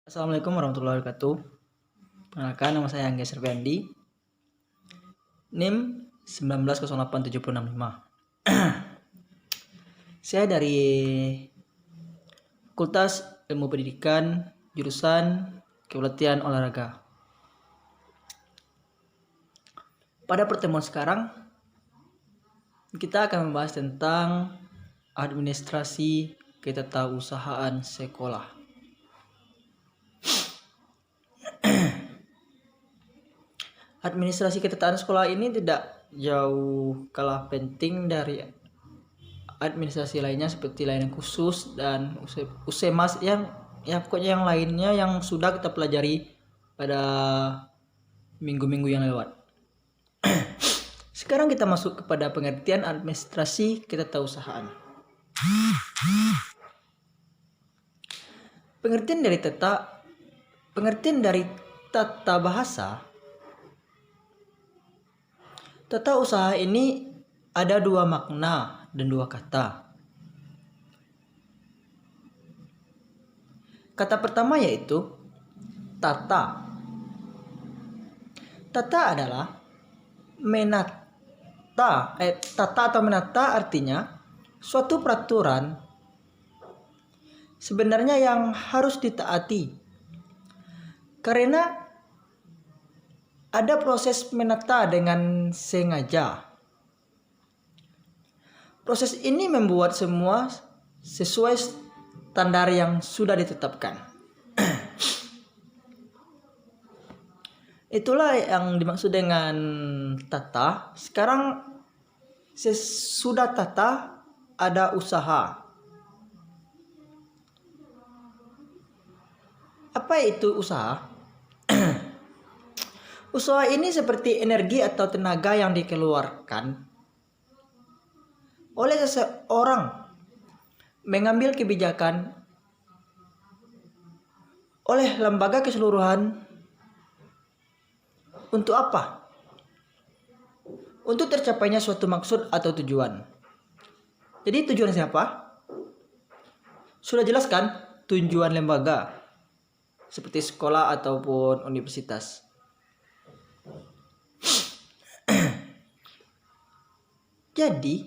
Assalamualaikum warahmatullahi wabarakatuh. Perkenalkan, nama saya Angga Servendi. NIM 1908765. Saya dari Fakultas Ilmu Pendidikan, jurusan Kepelatihan Olahraga. Pada pertemuan sekarang, kita akan membahas tentang administrasi ketetausahaan sekolah. Administrasi ketetausahaan sekolah ini tidak jauh kalah penting dari administrasi lainnya seperti layanan khusus dan USEMAS yang pokoknya yang lainnya yang sudah kita pelajari pada minggu-minggu yang lewat. Sekarang kita masuk kepada pengertian administrasi ketetausahaan. Pengertian dari tata bahasa. Tata usaha ini ada dua makna dan dua kata. Kata pertama yaitu tata. Tata adalah menata. Tata atau menata artinya suatu peraturan sebenarnya yang harus ditaati. Karena ada proses menata dengan sengaja. Proses ini membuat semua sesuai standar yang sudah ditetapkan. Itulah yang dimaksud dengan tata. Sekarang sesudah tata ada usaha. Apa itu usaha? Usaha ini seperti energi atau tenaga yang dikeluarkan oleh seseorang mengambil kebijakan oleh lembaga keseluruhan. Untuk apa? Untuk tercapainya suatu maksud atau tujuan. Jadi tujuan siapa? Sudah jelas kan? Tujuan lembaga seperti sekolah ataupun universitas. Jadi,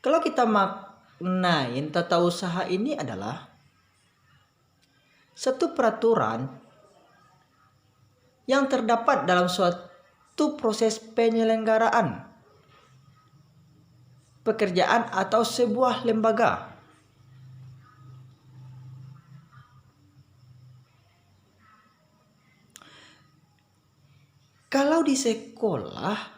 kalau kita maknain tata usaha ini adalah satu peraturan yang terdapat dalam suatu proses penyelenggaraan pekerjaan atau sebuah lembaga. Kalau di sekolah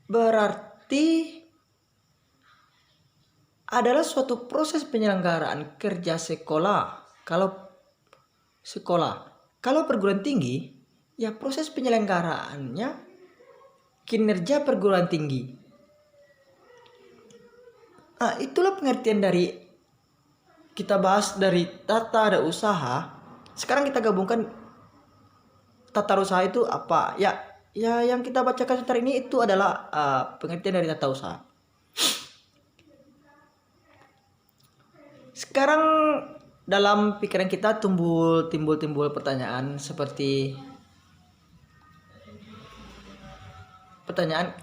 berarti adalah suatu proses penyelenggaraan kerja sekolah. Kalau sekolah, kalau perguruan tinggi, ya proses penyelenggaraannya kinerja perguruan tinggi. Itulah pengertian dari kita bahas dari tata ada usaha. Sekarang kita gabungkan tata usaha itu apa? Ya yang kita bacakan sebentar ini itu adalah pengertian dari tata usaha. Sekarang dalam pikiran kita timbul pertanyaan seperti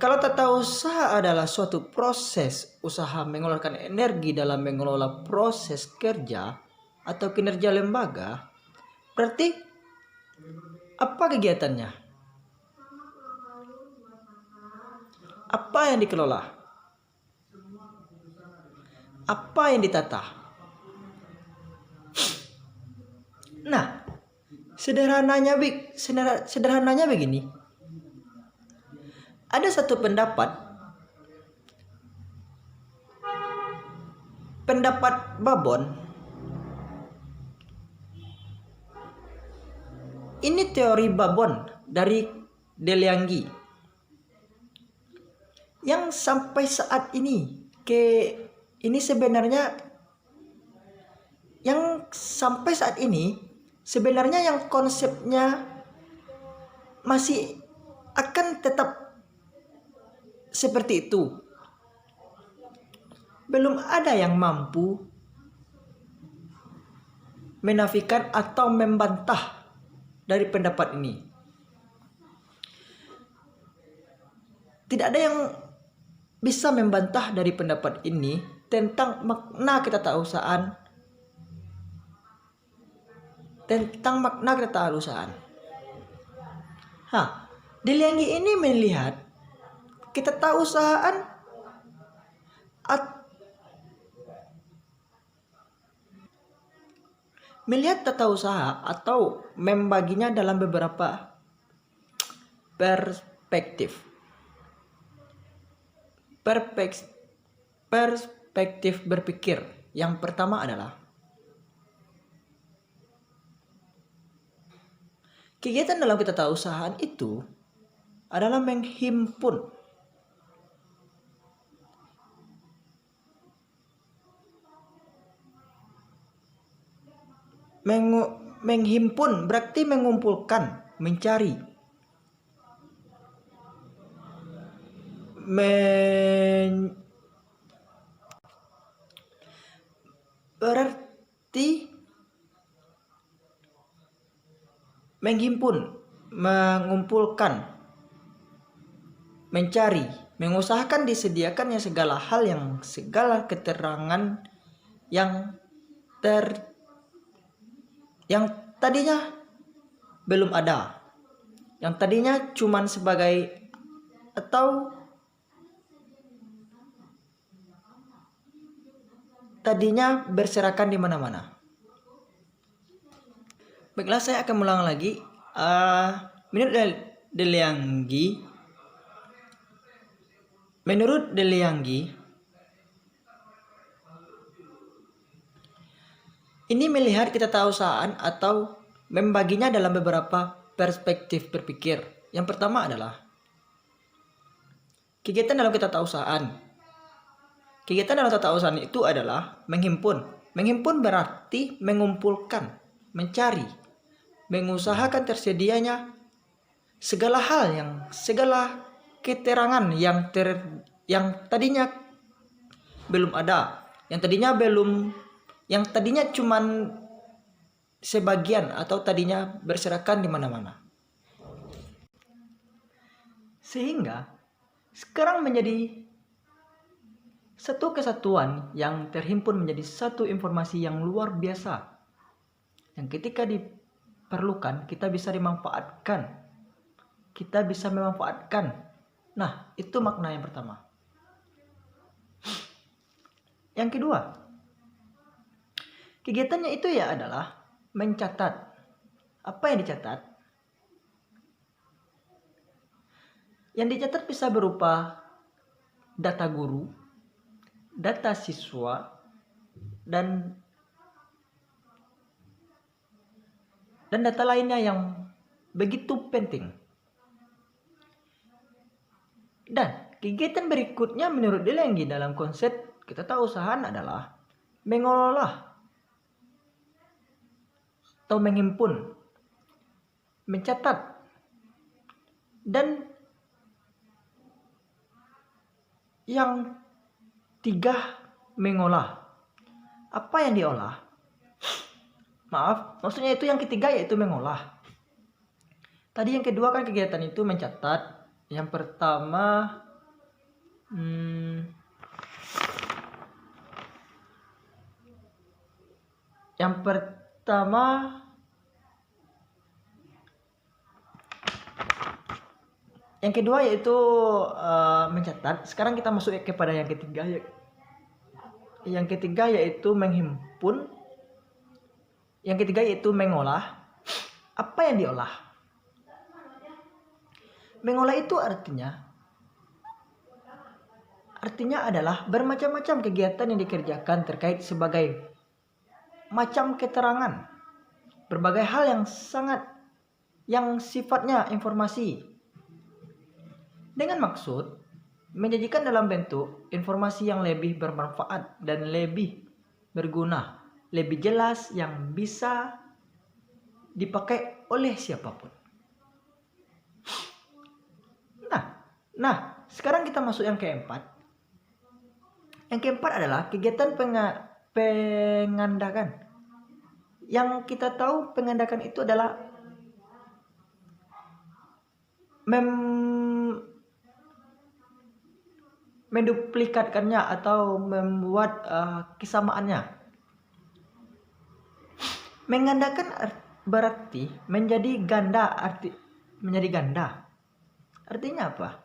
kalau tata usaha adalah suatu proses usaha mengeluarkan energi dalam mengelola proses kerja atau kinerja lembaga, berarti apa kegiatannya? Apa yang dikelola? Apa yang ditata? Nah, sederhananya begini. Ada satu pendapat Babon. Ini teori Babon dari Delianggi yang sampai saat ini sebenarnya yang konsepnya masih akan tetap seperti itu. Belum ada yang mampu menafikan atau membantah dari pendapat ini. Tidak ada yang bisa membantah dari pendapat ini tentang makna ketatausahaan, Delianggi ini melihat ketatausahaan tata usaha atau membaginya dalam beberapa perspektif berpikir. Yang pertama adalah kegiatan dalam ketatausahaan itu adalah menghimpun berarti mengumpulkan, mencari, berarti menghimpun, mengumpulkan, mencari, mengusahakan disediakannya segala hal segala keterangan yang tadinya belum ada, yang tadinya cuman sebagai atau tadinya berserakan di mana-mana. Baiklah, saya akan ulang lagi. Menurut Delianggi, ini melihat ketatausahaan atau membaginya dalam beberapa perspektif berpikir. Yang pertama adalah kegiatan dalam ketatausahaan. Kegiatan dalam ketatausahaan itu adalah menghimpun. Menghimpun berarti mengumpulkan, mencari, mengusahakan tersedianya segala keterangan yang tadinya belum ada, yang tadinya cuman sebagian atau tadinya berserakan di mana-mana. Sehingga sekarang menjadi satu kesatuan yang terhimpun menjadi satu informasi yang luar biasa, yang ketika diperlukan kita bisa memanfaatkan. Nah, itu makna yang pertama. Yang kedua, kegiatannya itu adalah mencatat. Apa yang dicatat? Yang dicatat bisa berupa data guru, data siswa, dan data lainnya yang begitu penting. Dan kegiatan berikutnya menurut Delianggi dalam konsep ketatausahaan adalah mengolah atau menghimpun, mencatat, dan yang tiga mengolah. Apa yang diolah? Maksudnya itu yang ketiga yaitu mengolah. Tadi yang kedua kan kegiatan itu mencatat. Yang pertama yang kedua yaitu mencatat. Sekarang kita masuk kepada yang ketiga. Yang ketiga yaitu menghimpun. Yang ketiga yaitu mengolah. Apa yang diolah? Mengolah itu artinya adalah bermacam-macam kegiatan yang dikerjakan terkait sebagai macam keterangan, berbagai hal yang sifatnya informasi, dengan maksud menyajikan dalam bentuk informasi yang lebih bermanfaat dan lebih berguna, lebih jelas, yang bisa dipakai oleh siapapun. Nah, sekarang kita masuk yang keempat. Yang keempat adalah kegiatan pengandakan. Yang kita tahu pengendakan itu adalah menduplikatkannya atau membuat kesamaannya. Menggandakan berarti menjadi ganda, menjadi ganda. Artinya apa?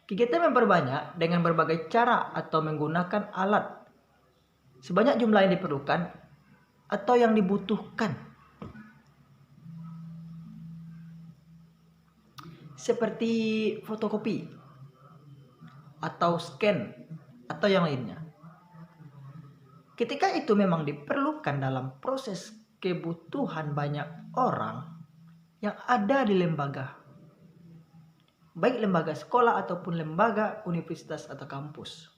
Kita memperbanyak dengan berbagai cara atau menggunakan alat sebanyak jumlah yang diperlukan atau yang dibutuhkan. Seperti fotokopi atau scan atau yang lainnya. Ketika itu memang diperlukan dalam proses kebutuhan banyak orang yang ada di lembaga, baik lembaga sekolah ataupun lembaga universitas atau kampus.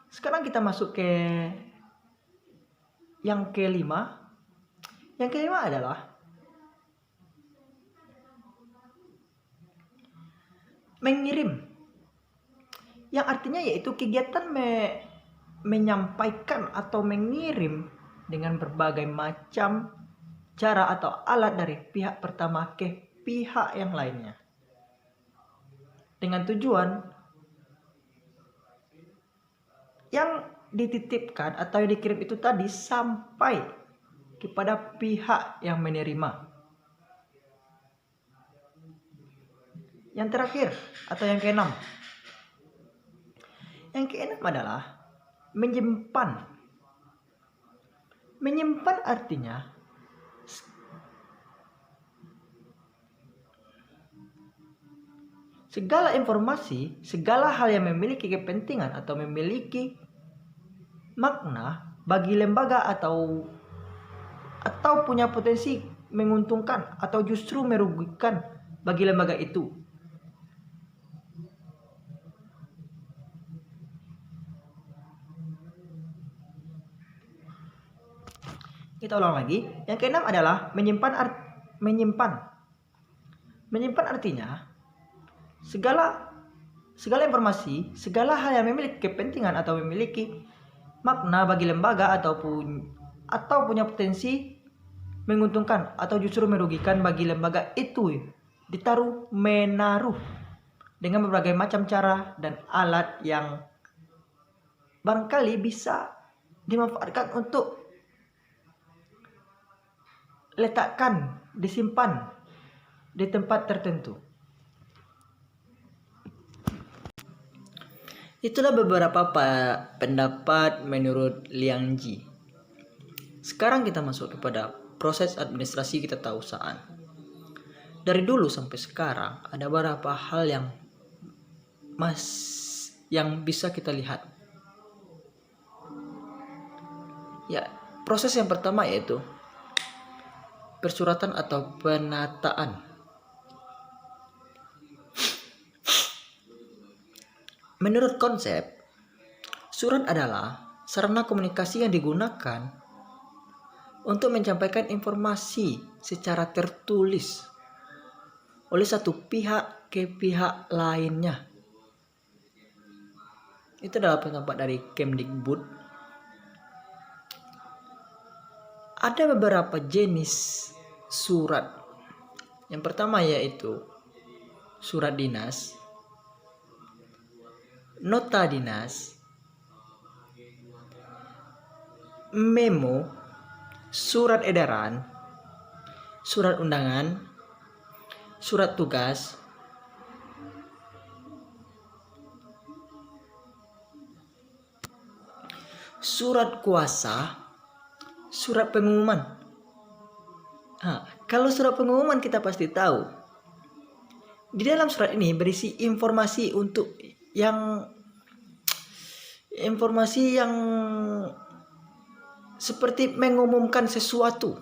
Sekarang kita masuk ke yang kelima. Yang kelima adalah mengirim, yang artinya yaitu kegiatan menyampaikan atau mengirim dengan berbagai macam cara atau alat dari pihak pertama ke pihak yang lainnya, dengan tujuan yang dititipkan atau yang dikirim itu tadi sampai kepada pihak yang menerima. Yang terakhir atau yang keenam. Yang keenam adalah menyimpan. Menyimpan artinya segala informasi, segala hal yang memiliki kepentingan atau memiliki makna bagi lembaga atau punya potensi menguntungkan atau justru merugikan bagi lembaga itu. Kita ulang lagi. Yang keenam adalah menyimpan. Menyimpan artinya segala informasi, segala hal yang memiliki kepentingan atau memiliki makna bagi lembaga atau punya potensi menguntungkan atau justru merugikan bagi lembaga itu menaruh dengan berbagai macam cara dan alat yang barangkali bisa dimanfaatkan untuk disimpan di tempat tertentu. Itulah beberapa pendapat menurut Liang Ji. Sekarang kita masuk kepada proses administrasi ketatausaan. Dari dulu sampai sekarang ada beberapa hal yang bisa kita lihat. Ya, proses yang pertama yaitu persuratan atau penataan. Menurut konsep, surat adalah sarana komunikasi yang digunakan untuk menyampaikan informasi secara tertulis oleh satu pihak ke pihak lainnya. Itu adalah pendapat dari Kemdikbud. Ada beberapa jenis surat. Yang pertama yaitu surat dinas, nota dinas, memo, surat edaran, surat undangan, surat tugas, surat kuasa, surat pengumuman. Kalau surat pengumuman kita pasti tahu. Di dalam surat ini berisi informasi yang seperti mengumumkan sesuatu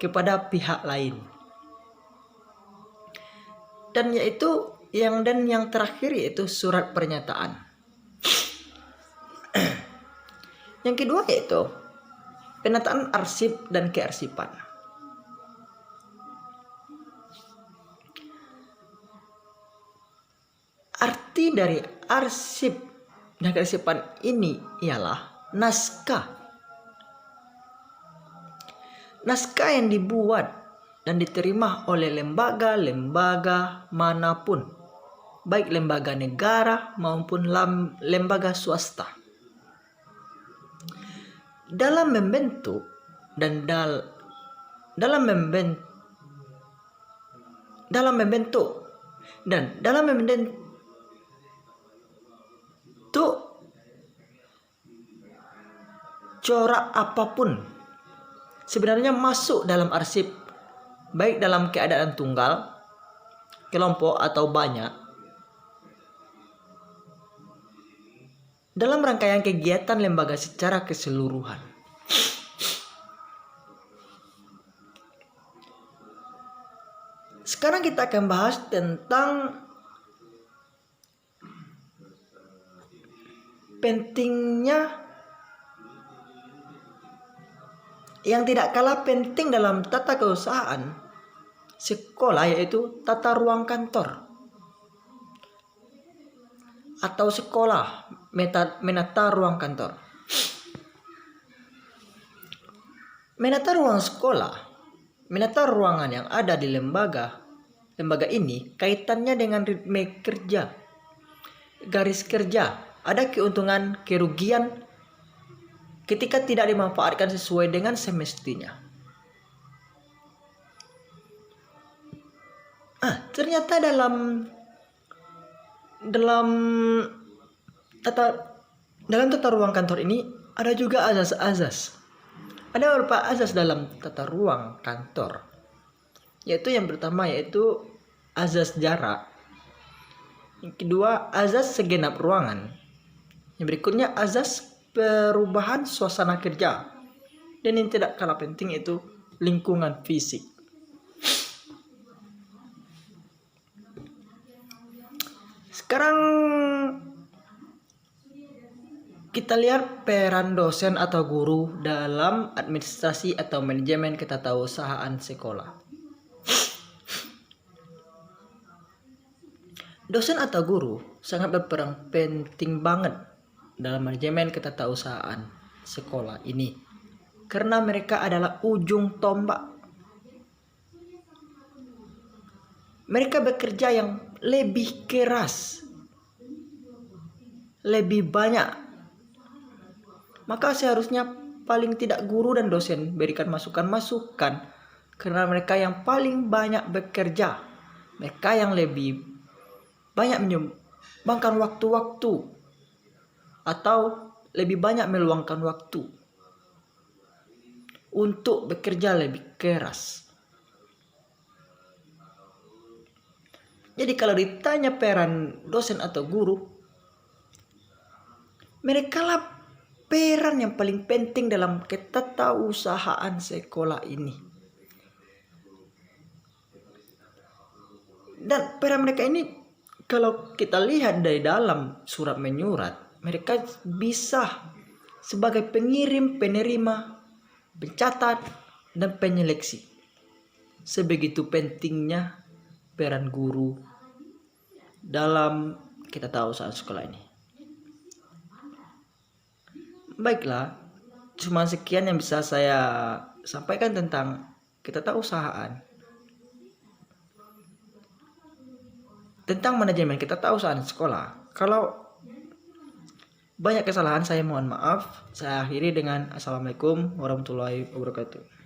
kepada pihak lain. Dan yang terakhir yaitu surat pernyataan. Yang kedua yaitu penataan arsip dan kearsipan. Arti dari arsip Dan kesiapan ini ialah naskah. Naskah yang dibuat dan diterima oleh lembaga-lembaga manapun, baik lembaga negara maupun lembaga swasta. Dalam membentuk corak apapun sebenarnya masuk dalam arsip, baik dalam keadaan tunggal, kelompok atau banyak, dalam rangkaian kegiatan lembaga secara keseluruhan. Sekarang kita akan bahas tentang pentingnya yang tidak kalah penting dalam tata keusahaan sekolah, yaitu tata ruang kantor atau sekolah menata ruang kantor. Menata ruang sekolah, menata ruangan yang ada di lembaga ini kaitannya dengan ritme kerja, garis kerja. Ada keuntungan, kerugian ketika tidak dimanfaatkan sesuai dengan semestinya. Ternyata dalam tata ruang kantor ini ada juga azas-azas. Ada beberapa azas dalam tata ruang kantor. Yaitu yang pertama yaitu azas jarak. Yang kedua azas segenap ruangan. Yang berikutnya azas perubahan suasana kerja. Dan yang tidak kalah penting itu lingkungan fisik. Sekarang kita lihat peran dosen atau guru dalam administrasi atau manajemen ketatausahaan sekolah. Dosen atau guru sangat berperan penting banget dalam manajemen ketatausahaan sekolah ini, karena mereka adalah ujung tombak. Mereka bekerja yang lebih keras, lebih banyak. Maka seharusnya paling tidak guru dan dosen berikan masukan-masukan, karena mereka yang paling banyak bekerja, mereka yang lebih banyak menyumbangkan waktu-waktu atau lebih banyak meluangkan waktu untuk bekerja lebih keras. Jadi kalau ditanya peran dosen atau guru, mereka lah peran yang paling penting dalam ketatausahaan sekolah ini. Dan peran mereka ini kalau kita lihat dari dalam surat menyurat, mereka bisa sebagai pengirim, penerima, pencatat, dan penyeleksi. Sebegitu pentingnya peran guru dalam ketatausahaan sekolah ini. Baiklah, cuma sekian yang bisa saya sampaikan tentang ketatausahaan. Tentang manajemen ketatausahaan sekolah. Kalau banyak kesalahan saya mohon maaf. Saya akhiri dengan Assalamualaikum warahmatullahi wabarakatuh.